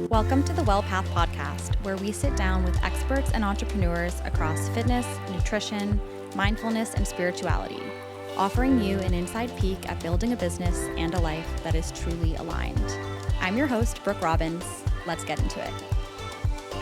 Welcome to the Well Path podcast, where we sit down with experts and entrepreneurs across fitness, nutrition, mindfulness, and spirituality, offering you an inside peek at building a business and a life that is truly aligned. I'm your host, Brooke Robbins. Let's get into it.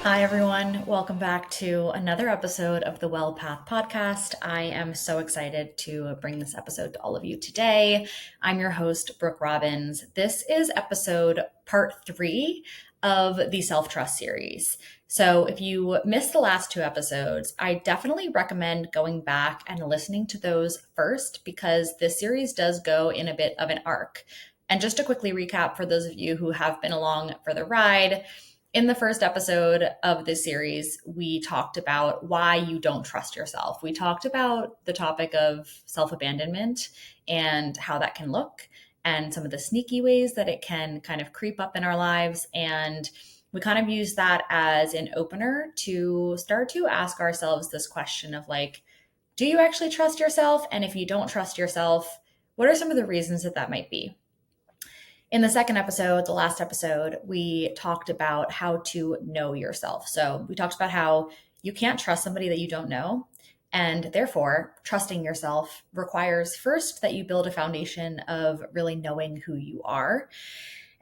Hi, everyone. Welcome back to another episode of the Well Path podcast. I am so excited to bring this episode to all of you today. I'm your host, Brooke Robbins. This is episode part 3 of the Self-Trust series. So if you missed the last 2 episodes, I definitely recommend going back and listening to those first, because this series does go in a bit of an arc. And just to quickly recap for those of you who have been along for the ride, in the first episode of this series, we talked about why you don't trust yourself. We talked about the topic of self-abandonment and how that can look, and some of the sneaky ways that it can kind of creep up in our lives. And we kind of use that as an opener to start to ask ourselves this question of like, do you actually trust yourself? And if you don't trust yourself, what are some of the reasons that might be? In the second episode, the last episode, we talked about how to know yourself. So we talked about how you can't trust somebody that you don't know. And therefore, trusting yourself requires first that you build a foundation of really knowing who you are.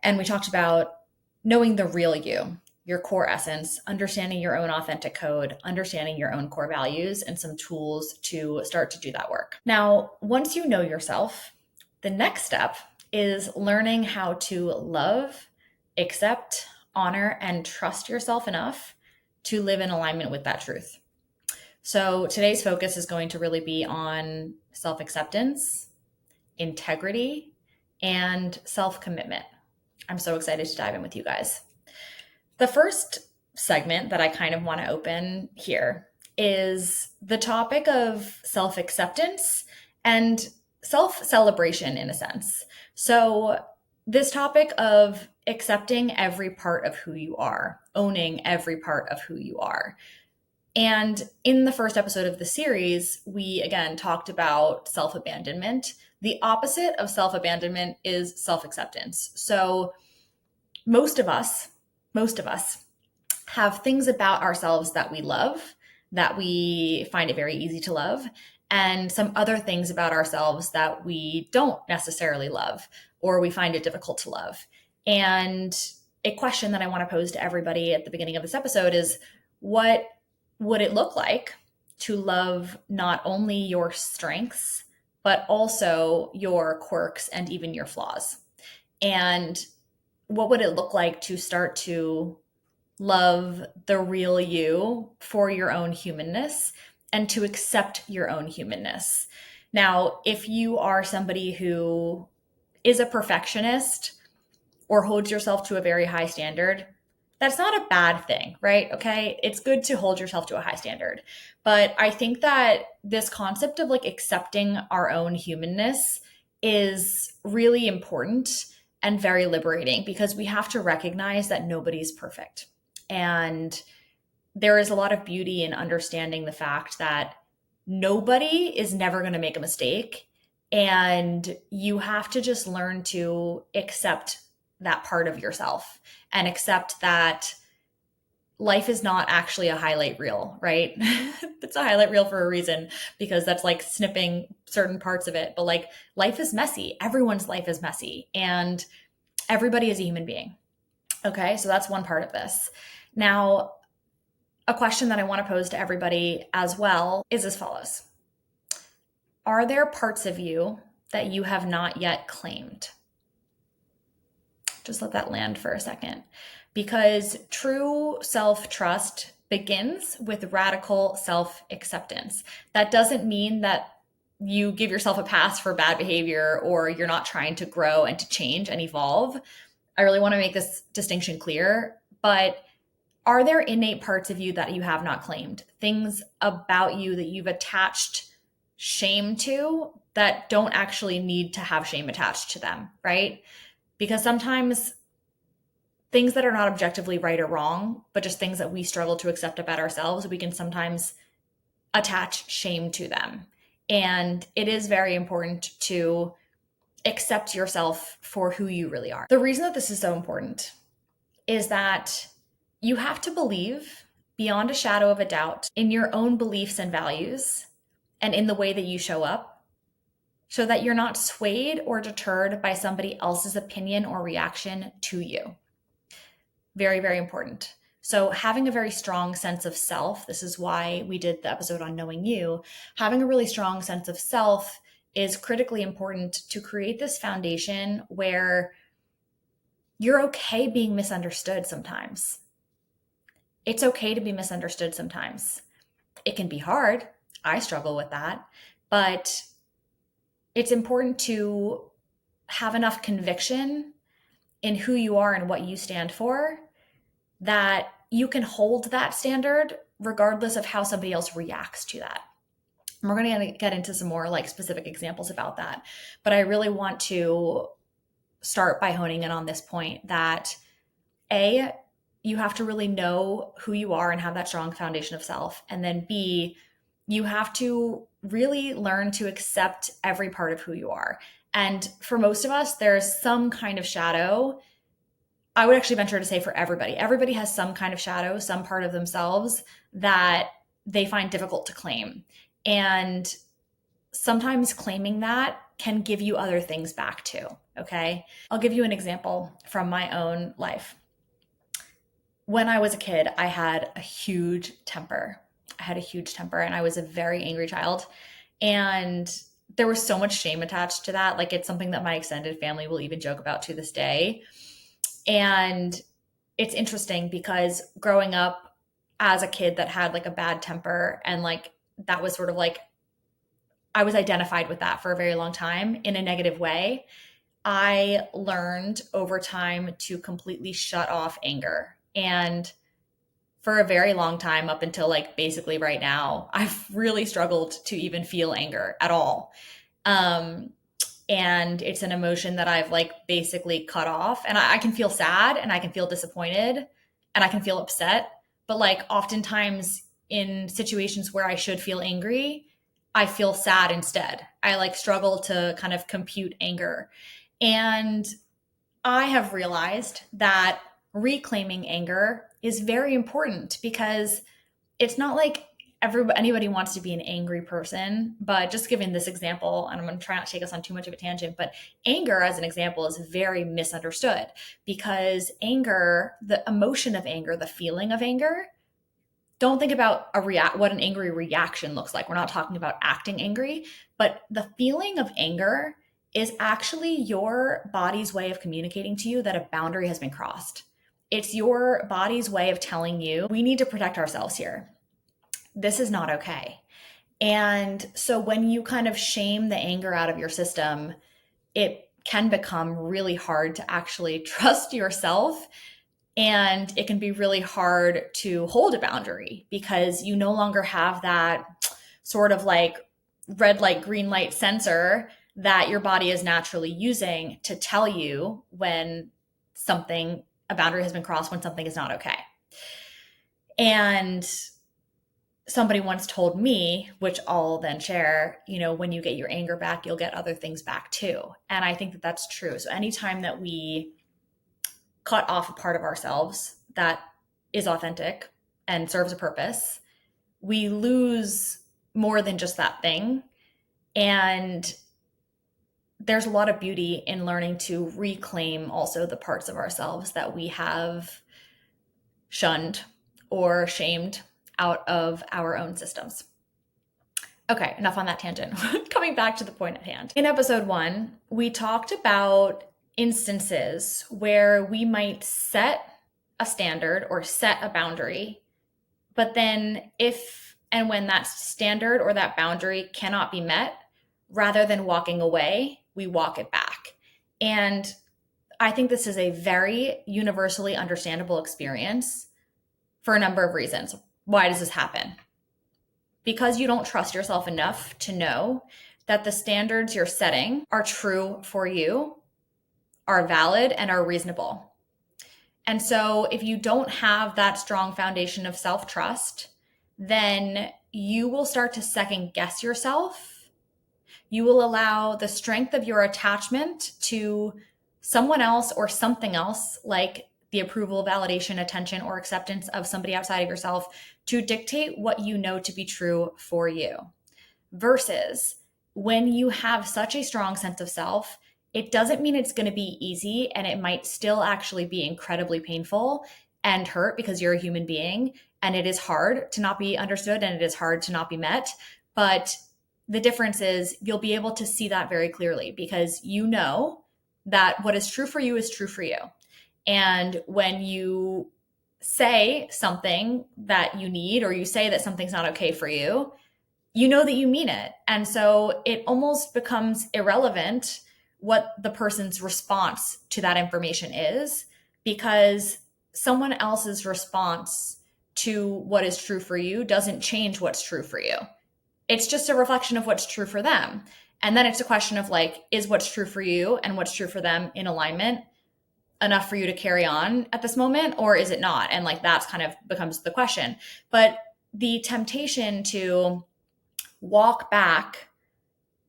And we talked about knowing the real you, your core essence, understanding your own authentic code, understanding your own core values, and some tools to start to do that work. Now, once you know yourself, the next step is learning how to love, accept, honor, and trust yourself enough to live in alignment with that truth. So today's focus is going to really be on self-acceptance, integrity, and self-commitment. I'm so excited to dive in with you guys. The first segment that I kind of want to open here is the topic of self-acceptance and self-celebration in a sense. So this topic of accepting every part of who you are, owning every part of who you are. And in the first episode of the series, we again talked about self-abandonment. The opposite of self-abandonment is self-acceptance. So most of us have things about ourselves that we love, that we find it very easy to love, and some other things about ourselves that we don't necessarily love, or we find it difficult to love. And a question that I want to pose to everybody at the beginning of this episode is, what would it look like to love not only your strengths, but also your quirks and even your flaws? And what would it look like to start to love the real you for your own humanness and to accept your own humanness? Now, if you are somebody who is a perfectionist or holds yourself to a very high standard, that's not a bad thing, right? Okay. It's good to hold yourself to a high standard. But I think that this concept of like accepting our own humanness is really important and very liberating, because we have to recognize that nobody's perfect. And there is a lot of beauty in understanding the fact that nobody is never going to make a mistake. And you have to just learn to accept that part of yourself and accept that life is not actually a highlight reel, right? It's a highlight reel for a reason, because that's like snipping certain parts of it. But like, life is messy. Everyone's life is messy, and everybody is a human being. Okay, so that's one part of this. Now, a question that I want to pose to everybody as well is as follows. Are there parts of you that you have not yet claimed? Just let that land for a second, because true self-trust begins with radical self-acceptance. That doesn't mean that you give yourself a pass for bad behavior or you're not trying to grow and to change and evolve. I really want to make this distinction clear, but are there innate parts of you that you have not claimed? Things about you that you've attached shame to that don't actually need to have shame attached to them, right? Because sometimes things that are not objectively right or wrong, but just things that we struggle to accept about ourselves, we can sometimes attach shame to them. And it is very important to accept yourself for who you really are. The reason that this is so important is that you have to believe beyond a shadow of a doubt in your own beliefs and values and in the way that you show up so that you're not swayed or deterred by somebody else's opinion or reaction to you. Very, very important. So having a very strong sense of self, this is why we did the episode on knowing you, having a really strong sense of self is critically important to create this foundation where you're okay being misunderstood sometimes. It's okay to be misunderstood sometimes. It can be hard. I struggle with that, but it's important to have enough conviction in who you are and what you stand for that you can hold that standard regardless of how somebody else reacts to that. And we're going to get into some more like specific examples about that. But I really want to start by honing in on this point that A, you have to really know who you are and have that strong foundation of self. And then B, you have to really learn to accept every part of who you are. And for most of us, there's some kind of shadow. I would actually venture to say for everybody. Everybody has some kind of shadow, some part of themselves that they find difficult to claim. And sometimes claiming that can give you other things back too, okay? I'll give you an example from my own life. When I was a kid, I had a huge temper. And I was a very angry child. And there was so much shame attached to that. Like it's something that my extended family will even joke about to this day. And it's interesting because growing up as a kid that had like a bad temper and like that was sort of like, I was identified with that for a very long time in a negative way. I learned over time to completely shut off anger. And for a very long time, up until like basically right now, I've really struggled to even feel anger at all. And it's an emotion that I've like basically cut off. And I can feel sad and I can feel disappointed and I can feel upset. But like oftentimes in situations where I should feel angry, I feel sad instead. I like struggle to kind of compute anger. And I have realized that reclaiming anger is very important because it's not like anybody wants to be an angry person, but just giving this example, and I'm going to try not to take us on too much of a tangent, but anger as an example is very misunderstood because anger, the emotion of anger, the feeling of anger, don't think about what an angry reaction looks like. We're not talking about acting angry, but the feeling of anger is actually your body's way of communicating to you that a boundary has been crossed. It's your body's way of telling you, we need to protect ourselves here. This is not okay. And so when you kind of shame the anger out of your system, it can become really hard to actually trust yourself. And it can be really hard to hold a boundary because you no longer have that sort of like red light, green light sensor that your body is naturally using to tell you when a boundary has been crossed, when something is not okay. And somebody once told me, which I'll then share, when you get your anger back, you'll get other things back too. And I think that that's true. So anytime that we cut off a part of ourselves that is authentic and serves a purpose, we lose more than just that thing. And there's a lot of beauty in learning to reclaim also the parts of ourselves that we have shunned or shamed out of our own systems. Okay, enough on that tangent. Coming back to the point at hand. In episode 1, we talked about instances where we might set a standard or set a boundary, but then if and when that standard or that boundary cannot be met, rather than walking away, we walk it back. And I think this is a very universally understandable experience for a number of reasons. Why does this happen? Because you don't trust yourself enough to know that the standards you're setting are true for you, are valid, and are reasonable. And so if you don't have that strong foundation of self-trust, then you will start to second guess yourself. You will allow the strength of your attachment to someone else or something else, like the approval, validation, attention, or acceptance of somebody outside of yourself to dictate what you know to be true for you. Versus when you have such a strong sense of self, it doesn't mean it's going to be easy, and it might still actually be incredibly painful and hurt because you're a human being, and it is hard to not be understood and it is hard to not be met. But the difference is you'll be able to see that very clearly because you know that what is true for you is true for you. And when you say something that you need, or you say that something's not okay for you, you know that you mean it. And so it almost becomes irrelevant what the person's response to that information is, because someone else's response to what is true for you doesn't change what's true for you. It's just a reflection of what's true for them. And then it's a question of like, is what's true for you and what's true for them in alignment enough for you to carry on at this moment, or is it not? And like, that's kind of becomes the question. But the temptation to walk back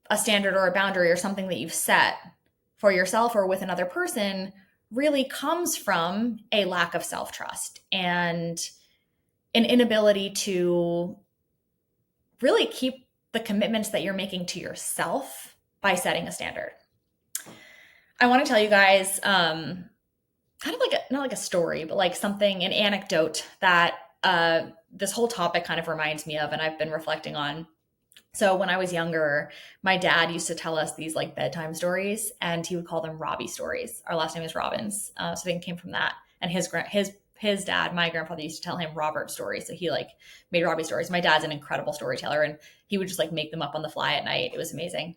a standard or a boundary or something that you've set for yourself or with another person really comes from a lack of self-trust and an inability to really keep the commitments that you're making to yourself by setting a standard. I want to tell you guys kind of like not like a story, but like something, an anecdote that this whole topic kind of reminds me of, and I've been reflecting on. So when I was younger, my dad used to tell us these like bedtime stories, and he would call them Robbie stories. Our last name is Robbins, so they came from that. And his dad, my grandfather, used to tell him Robert stories. So he like made Robbie stories. My dad's an incredible storyteller, and he would just like make them up on the fly at night. It was amazing.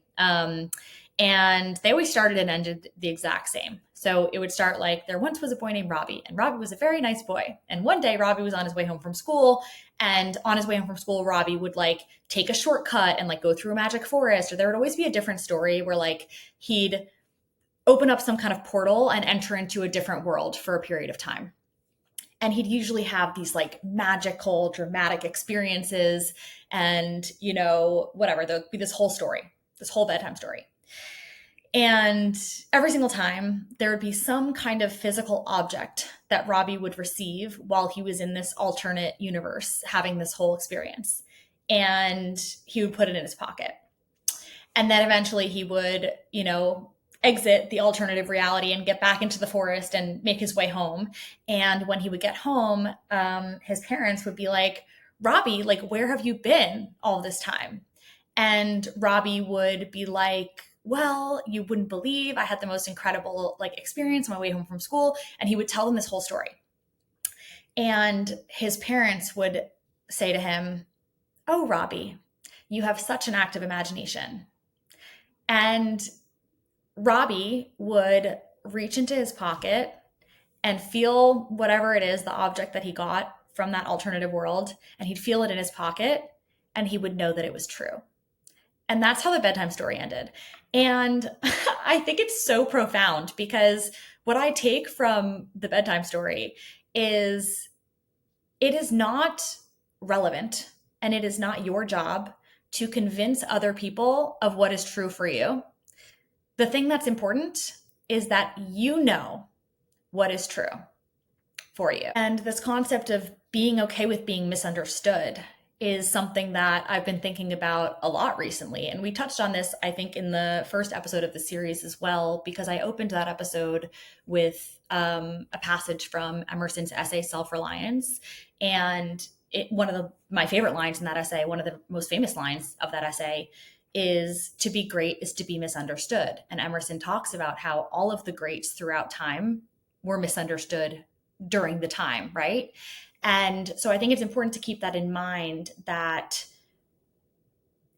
And they always started and ended the exact same. So it would start like, there once was a boy named Robbie, and Robbie was a very nice boy. And one day Robbie was on his way home from school, and on his way home from school, Robbie would like take a shortcut and like go through a magic forest, or there would always be a different story where like he'd open up some kind of portal and enter into a different world for a period of time. And he'd usually have these like magical, dramatic experiences and, you know, whatever, there'd be this whole story, this whole bedtime story. And every single time there would be some kind of physical object that Robbie would receive while he was in this alternate universe having this whole experience. And he would put it in his pocket. And then eventually he would, you know, exit the alternative reality and get back into the forest and make his way home. And when he would get home, his parents would be like, Robbie, like, where have you been all this time? And Robbie would be like, well, you wouldn't believe I had the most incredible like experience on my way home from school. And he would tell them this whole story. And his parents would say to him, oh, Robbie, you have such an active imagination. And Robbie would reach into his pocket and feel whatever it is, the object that he got from that alternative world, and he'd feel it in his pocket, and he would know that it was true. And that's how the bedtime story ended. And I think it's so profound, because what I take from the bedtime story is it is not relevant, and it is not your job to convince other people of what is true for you. The thing that's important is that you know what is true for you. And this concept of being okay with being misunderstood is something that I've been thinking about a lot recently. And we touched on this, I think, in the first episode of the series as well, because I opened that episode with a passage from Emerson's essay, Self-Reliance. And one of my favorite lines in that essay, one of the most famous lines of that essay, is to be great is to be misunderstood. And Emerson talks about how all of the greats throughout time were misunderstood during the time, right? And so I think it's important to keep that in mind, that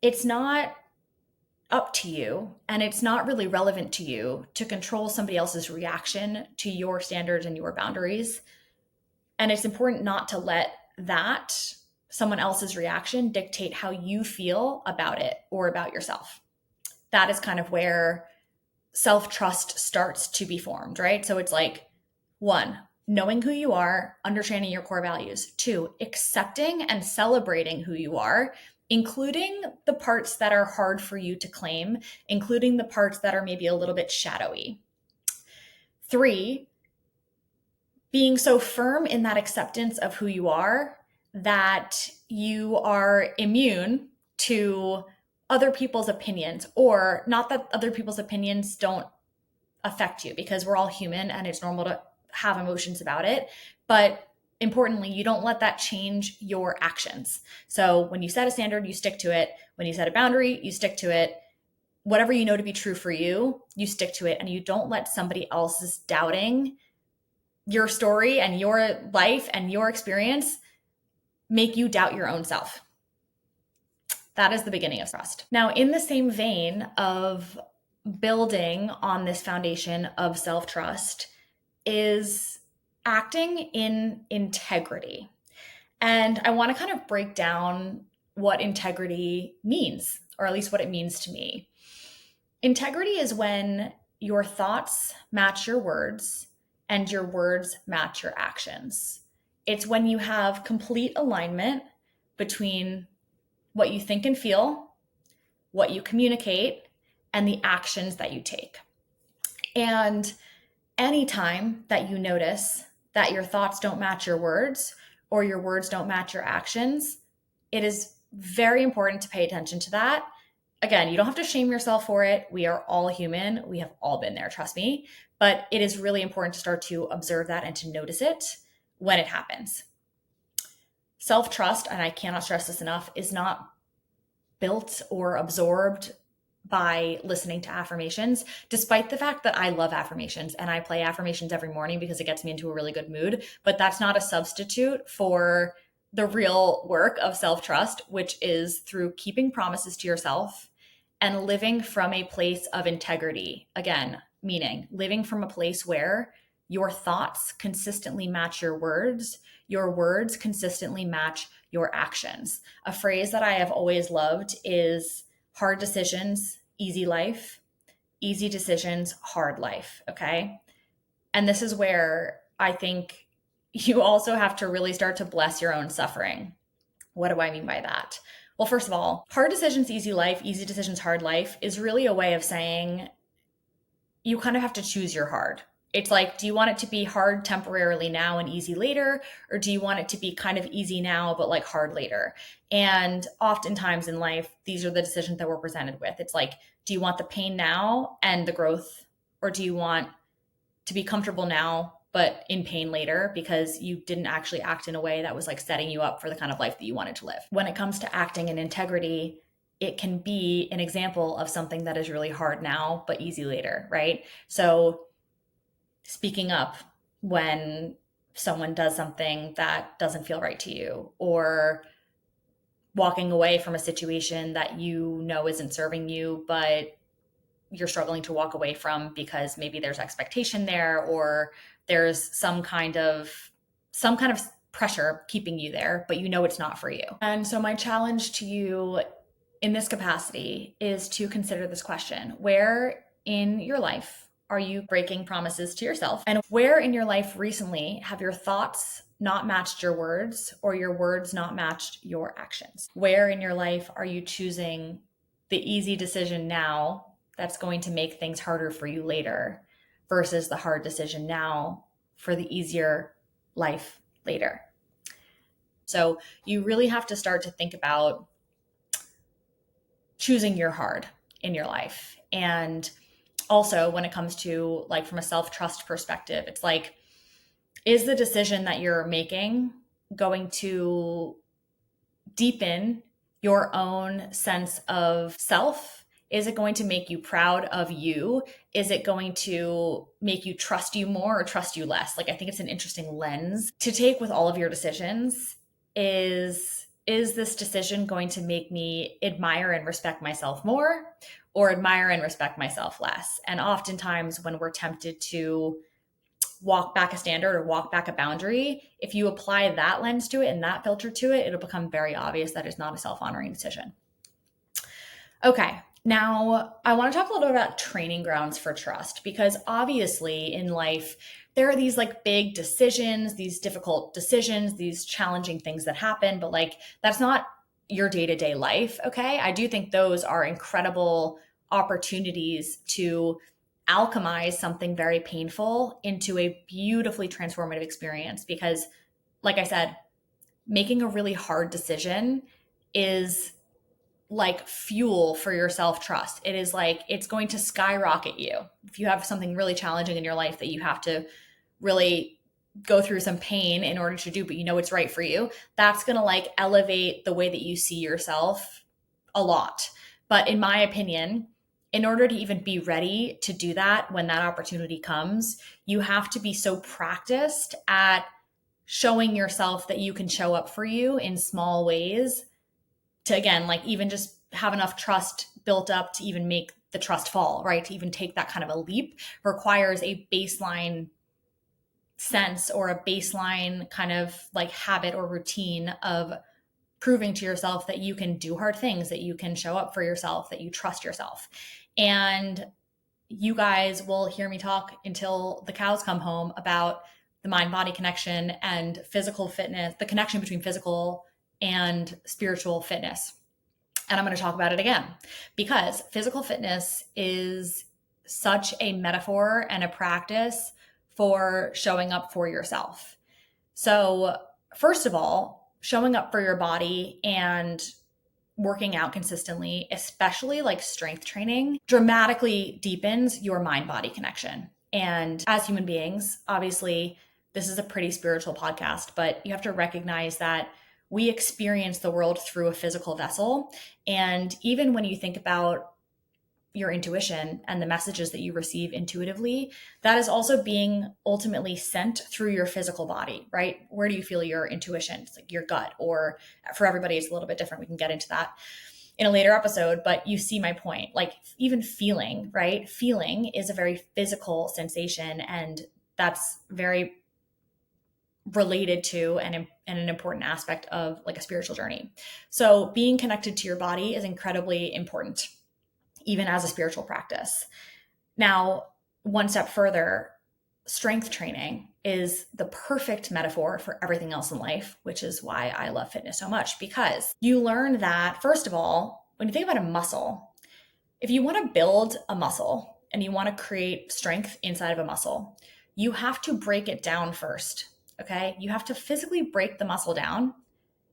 it's not up to you, and it's not really relevant to you to control somebody else's reaction to your standards and your boundaries. And it's important not to let that, someone else's reaction, dictate how you feel about it or about yourself. That is kind of where self-trust starts to be formed, right? So it's like, 1, knowing who you are, understanding your core values. 2, accepting and celebrating who you are, including the parts that are hard for you to claim, including the parts that are maybe a little bit shadowy. 3, being so firm in that acceptance of who you are that you are immune to other people's opinions, or not that other people's opinions don't affect you, because we're all human and it's normal to have emotions about it. But importantly, you don't let that change your actions. So when you set a standard, you stick to it. When you set a boundary, you stick to it. Whatever you know to be true for you, you stick to it, and you don't let somebody else's doubting your story and your life and your experience make you doubt your own self. That is the beginning of trust. Now, in the same vein of building on this foundation of self-trust is acting in integrity. And I want to kind of break down what integrity means, or at least what it means to me. Integrity is when your thoughts match your words and your words match your actions. It's when you have complete alignment between what you think and feel, what you communicate, and the actions that you take. And anytime that you notice that your thoughts don't match your words or your words don't match your actions, it is very important to pay attention to that. Again, you don't have to shame yourself for it. We are all human. We have all been there, trust me. But it is really important to start to observe that and to notice it when it happens. Self-trust, and I cannot stress this enough, is not built or absorbed by listening to affirmations, despite the fact that I love affirmations and I play affirmations every morning because it gets me into a really good mood. But that's not a substitute for the real work of self-trust, which is through keeping promises to yourself and living from a place of integrity. Again, meaning living from a place where your thoughts consistently match your words consistently match your actions. A phrase that I have always loved is hard decisions, easy life, easy decisions, hard life. Okay. And this is where I think you also have to really start to bless your own suffering. What do I mean by that? Well, first of all, hard decisions, easy life, easy decisions, hard life is really a way of saying you kind of have to choose your hard. It's like, do you want it to be hard temporarily now and easy later? Or do you want it to be kind of easy now, but like hard later? And oftentimes in life, these are the decisions that we're presented with. It's like, do you want the pain now and the growth? Or do you want to be comfortable now, but in pain later because you didn't actually act in a way that was like setting you up for the kind of life that you wanted to live? When it comes to acting in integrity, it can be an example of something that is really hard now, but easy later, right? So speaking up when someone does something that doesn't feel right to you, or walking away from a situation that you know isn't serving you, but you're struggling to walk away from because maybe there's expectation there, or there's some kind of pressure keeping you there, but you know it's not for you. And so my challenge to you in this capacity is to consider this question: where in your life are you breaking promises to yourself? And where in your life recently have your thoughts not matched your words, or your words not matched your actions? Where in your life are you choosing the easy decision now that's going to make things harder for you later, versus the hard decision now for the easier life later? So you really have to start to think about choosing your hard in your life. And also when it comes to like from a self-trust perspective, it's like, is the decision that you're making going to deepen your own sense of self? Is it going to make you proud of you? Is it going to make you trust you more or trust you less? Like, I think it's an interesting lens to take with all of your decisions. Is this decision going to make me admire and respect myself more, or admire and respect myself less? And oftentimes when we're tempted to walk back a standard or walk back a boundary, if you apply that lens to it and that filter to it, it'll become very obvious that it's not a self-honoring decision. Okay, now I want to talk a little bit about training grounds for trust, because obviously in life, there are these like big decisions, these difficult decisions, these challenging things that happen, but like that's not your day-to-day life, okay? I do think those are incredible opportunities to alchemize something very painful into a beautifully transformative experience. Because, like I said, making a really hard decision is like fuel for your self-trust. It is like, it's going to skyrocket you. If you have something really challenging in your life that you have to really go through some pain in order to do, but you know it's right for you, that's going to like elevate the way that you see yourself a lot. But in my opinion, in order to even be ready to do that when that opportunity comes, you have to be so practiced at showing yourself that you can show up for you in small ways to, again, like even just have enough trust built up to even make the trust fall, right? To even take that kind of a leap requires a baseline sense or a baseline kind of like habit or routine of proving to yourself that you can do hard things, that you can show up for yourself, that you trust yourself. And you guys will hear me talk until the cows come home about the mind-body connection and physical fitness, the connection between physical and spiritual fitness. And I'm going to talk about it again because physical fitness is such a metaphor and a practice for showing up for yourself. So, first of all, showing up for your body and working out consistently, especially like strength training, dramatically deepens your mind-body connection. And as human beings, obviously, this is a pretty spiritual podcast, but you have to recognize that we experience the world through a physical vessel. And even when you think about your intuition and the messages that you receive intuitively, that is also being ultimately sent through your physical body, right? Where do you feel your intuition? It's like your gut, or for everybody, it's a little bit different. We can get into that in a later episode, but you see my point. Like even feeling, right? Feeling is a very physical sensation, and that's very related to and an important aspect of like a spiritual journey. So being connected to your body is incredibly important, even as a spiritual practice. Now, one step further, strength training is the perfect metaphor for everything else in life, which is why I love fitness so much, because you learn that, first of all, when you think about a muscle, if you want to build a muscle and you want to create strength inside of a muscle, you have to break it down first, okay? You have to physically break the muscle down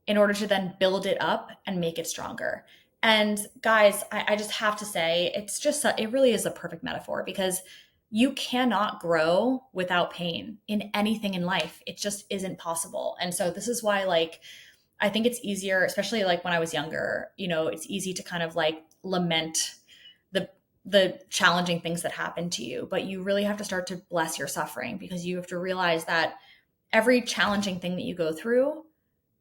in order to then build it up and make it stronger. And guys, I just have to say, it really is a perfect metaphor, because you cannot grow without pain in anything in life. It just isn't possible. And so this is why, like, I think it's easier, especially like when I was younger, it's easy to kind of like lament the challenging things that happen to you, but you really have to start to bless your suffering, because you have to realize that every challenging thing that you go through,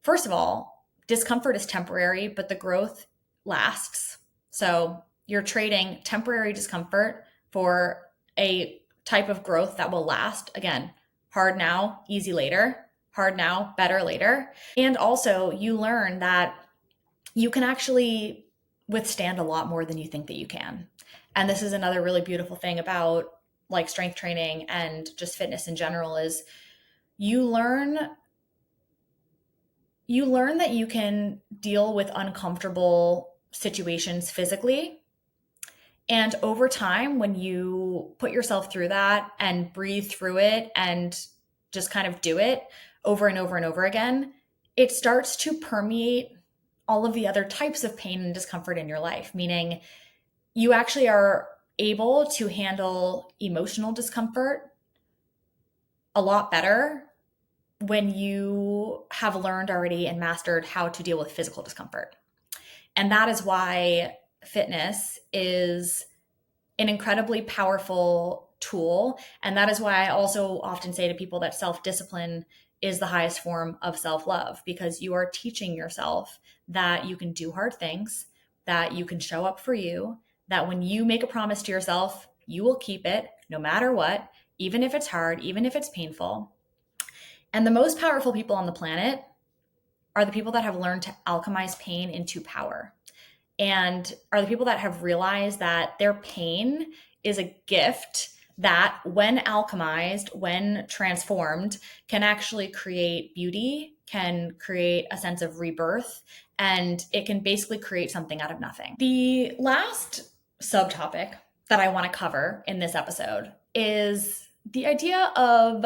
first of all, discomfort is temporary, but the growth lasts. So you're trading temporary discomfort for a type of growth that will last. Again, hard now, easy later. Hard now, better later. And also you learn that you can actually withstand a lot more than you think that you can. And this is another really beautiful thing about like strength training and just fitness in general, is you learn that you can deal with uncomfortable situations physically. And over time, when you put yourself through that and breathe through it and just kind of do it over and over and over again, it starts to permeate all of the other types of pain and discomfort in your life, meaning you actually are able to handle emotional discomfort a lot better when you have learned already and mastered how to deal with physical discomfort. And that is why fitness is an incredibly powerful tool. And that is why I also often say to people that self-discipline is the highest form of self-love, because you are teaching yourself that you can do hard things, that you can show up for you, that when you make a promise to yourself, you will keep it no matter what, even if it's hard, even if it's painful. And the most powerful people on the planet are the people that have learned to alchemize pain into power, and are the people that have realized that their pain is a gift that, when alchemized, when transformed, can actually create beauty, can create a sense of rebirth, and it can basically create something out of nothing. The last subtopic that I want to cover in this episode is the idea of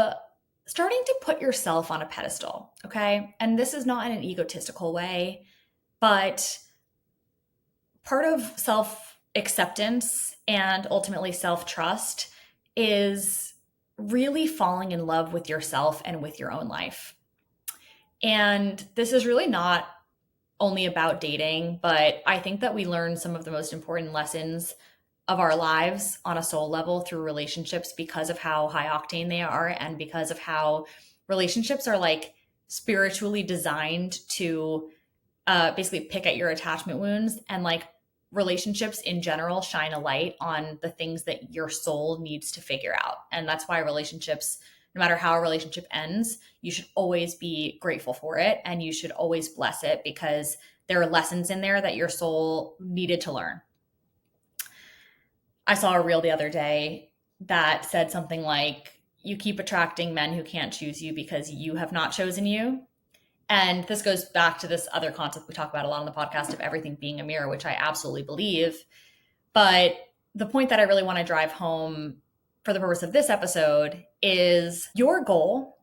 starting to put yourself on a pedestal, okay? And this is not in an egotistical way, but part of self-acceptance and ultimately self-trust is really falling in love with yourself and with your own life. And this is really not only about dating, but I think that we learn some of the most important lessons of our lives on a soul level through relationships because of how high octane they are and because of how relationships are like spiritually designed to basically pick at your attachment wounds, and like relationships in general shine a light on the things that your soul needs to figure out. And that's why relationships, no matter how a relationship ends, you should always be grateful for it and you should always bless it because there are lessons in there that your soul needed to learn. I saw a reel the other day that said something like, you keep attracting men who can't choose you because you have not chosen you. And this goes back to this other concept we talk about a lot on the podcast of everything being a mirror, which I absolutely believe. But the point that I really want to drive home for the purpose of this episode is your goal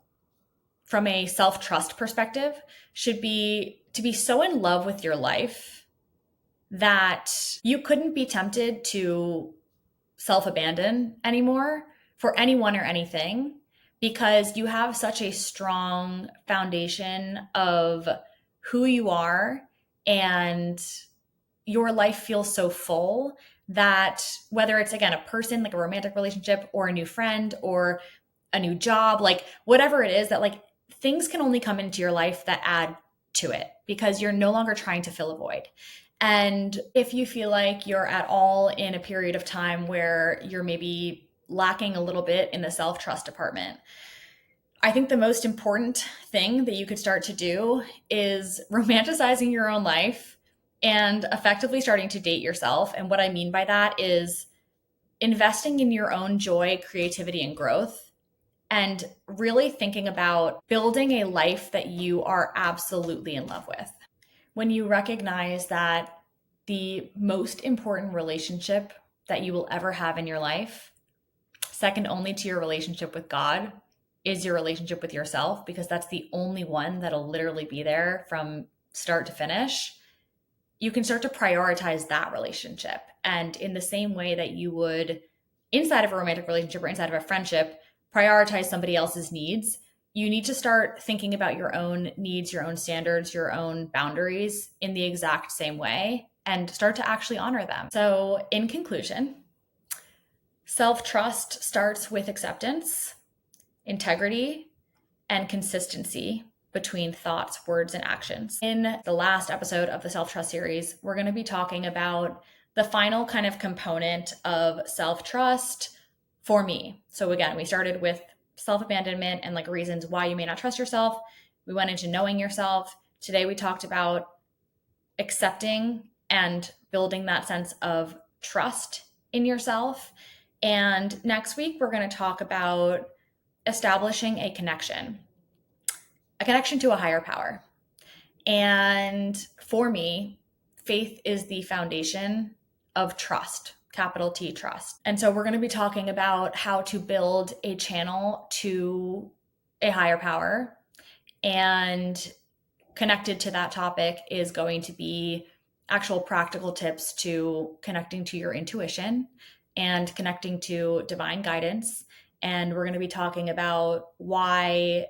from a self-trust perspective should be to be so in love with your life that you couldn't be tempted to self-abandon anymore for anyone or anything, because you have such a strong foundation of who you are and your life feels so full that whether it's, again, a person, like a romantic relationship or a new friend or a new job, like whatever it is, that like things can only come into your life that add to it because you're no longer trying to fill a void. And if you feel like you're at all in a period of time where you're maybe lacking a little bit in the self-trust department, I think the most important thing that you could start to do is romanticizing your own life and effectively starting to date yourself. And what I mean by that is investing in your own joy, creativity, and growth, and really thinking about building a life that you are absolutely in love with. When you recognize that the most important relationship that you will ever have in your life, second only to your relationship with God, is your relationship with yourself, because that's the only one that'll literally be there from start to finish, you can start to prioritize that relationship. And in the same way that you would inside of a romantic relationship or inside of a friendship, prioritize somebody else's needs, you need to start thinking about your own needs, your own standards, your own boundaries in the exact same way and start to actually honor them. So in conclusion, self-trust starts with acceptance, integrity, and consistency between thoughts, words, and actions. In the last episode of the self-trust series, we're going to be talking about the final kind of component of self-trust for me. So again, we started with self-abandonment and like reasons why you may not trust yourself. We went into knowing yourself. Today we talked about accepting and building that sense of trust in yourself. And next week we're going to talk about establishing a connection to a higher power. And for me, faith is the foundation of trust. Capital T, trust. And so we're going to be talking about how to build a channel to a higher power. And connected to that topic is going to be actual practical tips to connecting to your intuition and connecting to divine guidance. And we're going to be talking about why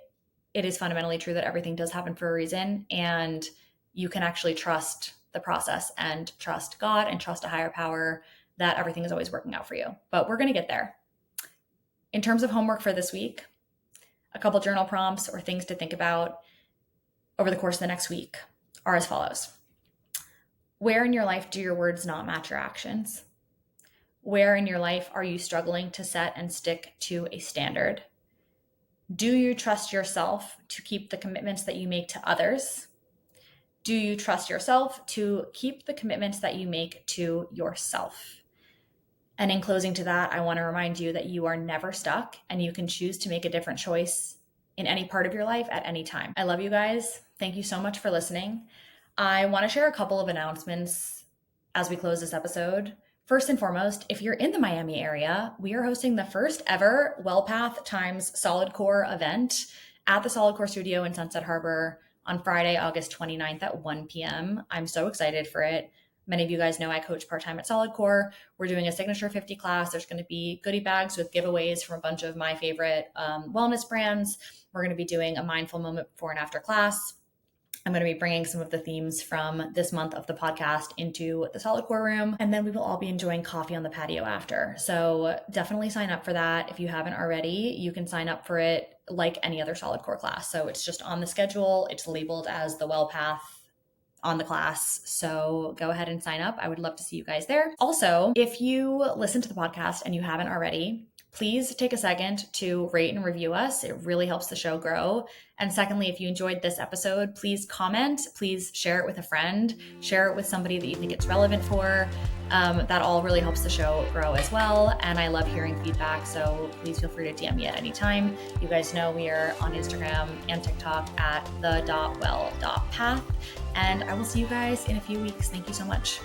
it is fundamentally true that everything does happen for a reason. And you can actually trust the process and trust God and trust a higher power, that everything is always working out for you. But we're going to get there. In terms of homework for this week, a couple journal prompts or things to think about over the course of the next week are as follows. Where in your life do your words not match your actions? Where in your life are you struggling to set and stick to a standard? Do you trust yourself to keep the commitments that you make to others? Do you trust yourself to keep the commitments that you make to yourself? And in closing to that, I want to remind you that you are never stuck and you can choose to make a different choice in any part of your life at any time. I love you guys. Thank you so much for listening. I want to share a couple of announcements as we close this episode. First and foremost, if you're in the Miami area, we are hosting the first ever WellPath times Solid Core event at the Solid Core Studio in Sunset Harbor on Friday, August 29th at 1 p.m. I'm so excited for it. Many of you guys know I coach part-time at Solid Core. We're doing a Signature 50 class. There's going to be goodie bags with giveaways from a bunch of my favorite wellness brands. We're going to be doing a mindful moment before and after class. I'm going to be bringing some of the themes from this month of the podcast into the Solid Core room, and then we will all be enjoying coffee on the patio after. So definitely sign up for that. If you haven't already, you can sign up for it like any other Solid Core class. So it's just on the schedule. It's labeled as the WellPath on the class. So go ahead and sign up. I would love to see you guys there. Also, if you listen to the podcast and you haven't already, please take a second to rate and review us. It really helps the show grow. And secondly, if you enjoyed this episode, please comment, please share it with a friend, share it with somebody that you think it's relevant for. That all really helps the show grow as well. And I love hearing feedback. So please feel free to DM me at any time. You guys know we are on Instagram and TikTok at the.well.path. And I will see you guys in a few weeks. Thank you so much.